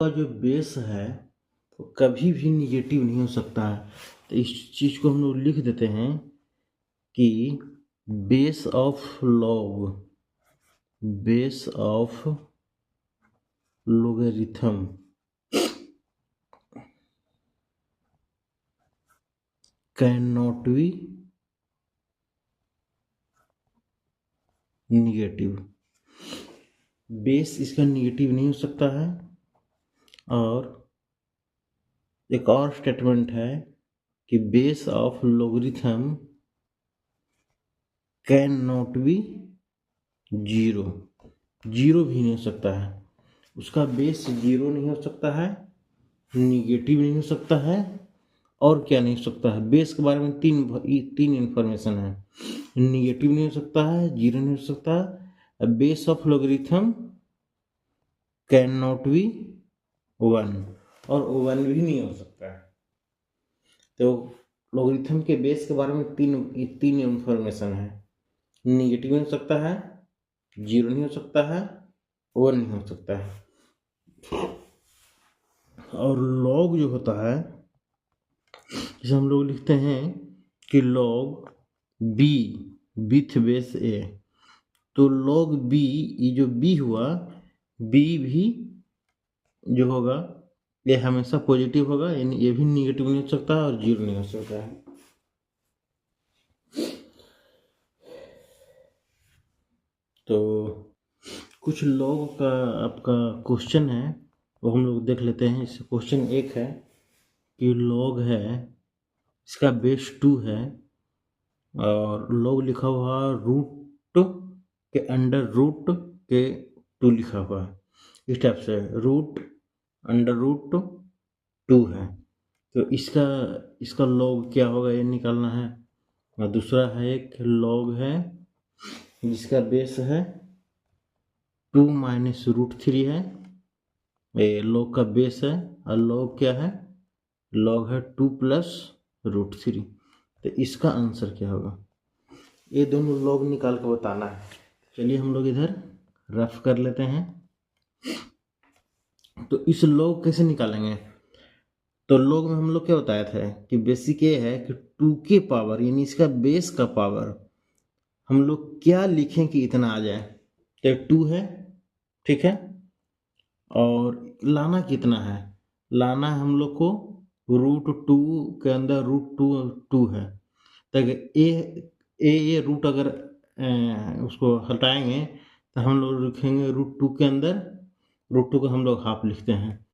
का जो बेस है तो कभी भी निगेटिव नहीं हो सकता है। तो इस चीज़ को हम लोग लिख देते हैं कि base of logarithm can not be negative. Base इसका निगेटिव नहीं हो सकता है। और एक और स्टेटमेंट है कि base of logarithm can not be zero भी नहीं हो सकता है। उसका बेस जीरो नहीं हो सकता है, निगेटिव नहीं हो सकता है, और क्या नहीं हो सकता है। बेस के बारे में तीन इंफॉर्मेशन है। निगेटिव नहीं हो सकता है, जीरो नहीं हो सकता है, base of logarithm can not be 1 और 1 भी नहीं हो सकता है। तो लोगरिथम के बेस के बारे में तीन इंफॉर्मेशन है। निगेटिव नहीं हो सकता है, जीरो नहीं हो सकता है, 1 नहीं हो सकता है। और लॉग जो होता है, जैसे हम लोग लिखते हैं कि लॉग बी विथ बेस ए, तो लॉग बी, ये जो बी हुआ, बी भी जो होगा ये हमेशा पॉजिटिव होगा, यानी ये भी निगेटिव नहीं हो सकता और जीरो नहीं हो सकता है। तो कुछ लोगों का आपका क्वेश्चन है वो हम लोग देख लेते हैं। इस क्वेश्चन एक है कि लॉग है, इसका बेस 2 है और लॉग लिखा हुआ रूट के अंडर रूट के 2 लिखा हुआ है। इस टाइप से रूट अंडर रूट 2 है। तो इसका लॉग क्या होगा ये निकालना है। और दूसरा है एक लॉग है जिसका बेस है 2 माइनस रूट 3 है, ये लॉग का बेस है। और लॉग क्या है, लॉग है 2 प्लस रूट 3। तो इसका आंसर क्या होगा, ये दोनों लॉग निकाल कर बताना है। चलिए हम लोग इधर रफ कर लेते हैं। तो इस लॉग कैसे निकालेंगे, तो लॉग में हम लोग क्या बताया था कि बेसिक ये है कि 2 के पावर यानी इसका बेस का पावर हम लोग क्या लिखें कि इतना आ जाए। तो 2 है, ठीक है, और लाना कितना है, लाना है हम लोग को √2 के अंदर √2 है। तो ये रूट अगर उसको हटाएंगे तो हम लोग लिखेंगे √2 के अंदर √2 को हम लोग हाफ लिखते हैं।